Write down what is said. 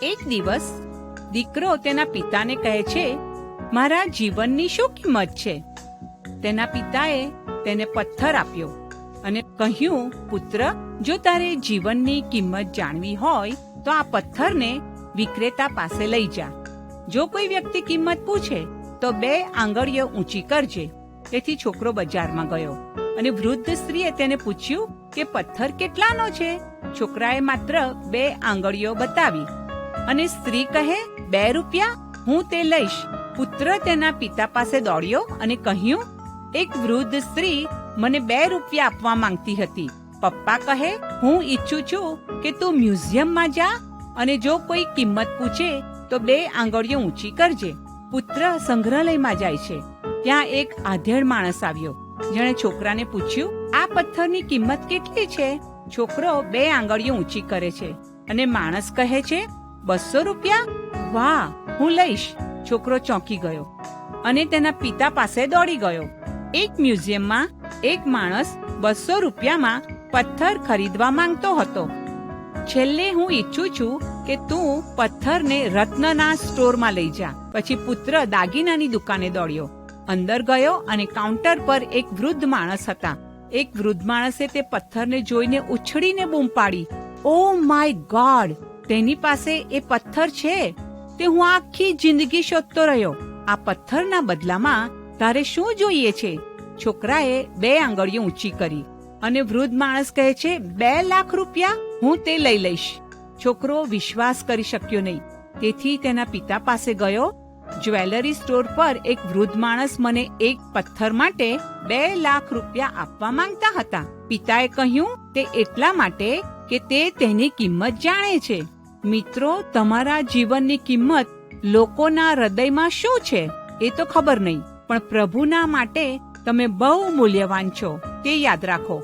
એક દિવસ દીકરો તેના પિતાને કહે છે, મારા જીવનની શું કિંમત છે? તેના પિતાએ તેને પથ્થર આપ્યો અને કહ્યું, પુત્ર, જો તારે જીવનની કિંમત જાણવી હોય તો આ પથ્થરને વિક્રેતા પાસે લઈ જા. જો કોઈ વ્યક્તિ કિંમત પૂછે તો 2 આંગળીઓ ઊંચી કરજે. તેથી છોકરો બજારમાં ગયો અને વૃદ્ધ સ્ત્રીએ તેને પૂછ્યું કે પથ્થર કેટલાનો છે? છોકરાએ માત્ર 2 આંગળીઓ બતાવી અને સ્ત્રી કહે, 2 રૂપિયા, હું તે લઈશ. પુત્ર તેના પિતા પાસે દોડ્યો અને કહ્યું, એક વૃદ્ધ સ્ત્રી મને 2 રૂપિયા આપવા માંગતી હતી. પપ્પા કહે, હું ઈચ્છું છું કે તું મ્યુઝિયમમાં જા અને જો કોઈ કિંમત પૂછે તો 2 આંગળીઓ ઊંચી કરજે. પુત્ર સંગ્રહાલયમાં જાય છે. ત્યાં એક આધેડ માણસ આવ્યો, જેણે છોકરાને પૂછ્યું, આ પથ્થરની કિંમત કેટલી છે? છોકરો 2 આંગળીઓ ઊંચી કરે છે અને માણસ કહે છે, 200 રૂપિયા? વાહ, હું લઈશ. છોકરો ચોંકી ગયો અને તેના પિતા પાસે દોડી ગયો. એક મ્યુઝિયમમાં એક માણસ 200 રૂપિયામાં પથ્થર ખરીદવા માંગતો હતો. છેલ્લે હું ઈચ્છું છું કે તું પથ્થરને રત્નના સ્ટોરમાં લઈ જા. પછી પુત્ર દાગીનાની દુકાને દોડ્યો. અંદર ગયો અને કાઉન્ટર પર એક વૃદ્ધ માણસ હતા. એક વૃદ્ધ માણસે તે પથ્થરને જોઈને ઉછળીને બૂમ પાડી, ઓ માય ગોડ, તેની પાસે એ પથ્થર છે તે હું આખી જિંદગી શોધતો રહ્યો. આ પથ્થરના બદલામાં તારે શું જોઈએ છે? છોકરાએ 2 આંગળીઓ ઊંચી કરી અને વૃદ્ધ માણસ કહે છે, 2 લાખ રૂપિયા, હું તે લઈ લઈશ. છોકરો વિશ્વાસ કરી શક્યો નહીં. તેથી તેના પિતા પાસે ગયો. જ્વેલરી સ્ટોર પર એક વૃદ્ધ માણસ મને એક પથ્થર માટે 2 લાખ રૂપિયા આપવા માંગતા હતા. પિતાએ કહ્યું, તે એટલા માટે કે તે તેની કિંમત જાણે છે. મિત્રો, તમારા જીવનની કિંમત લોકોના હૃદયમાં શું છે એ તો ખબર નહીં, પણ પ્રભુના માટે તમે બહુ મૂલ્યવાન છો, તે યાદ રાખો.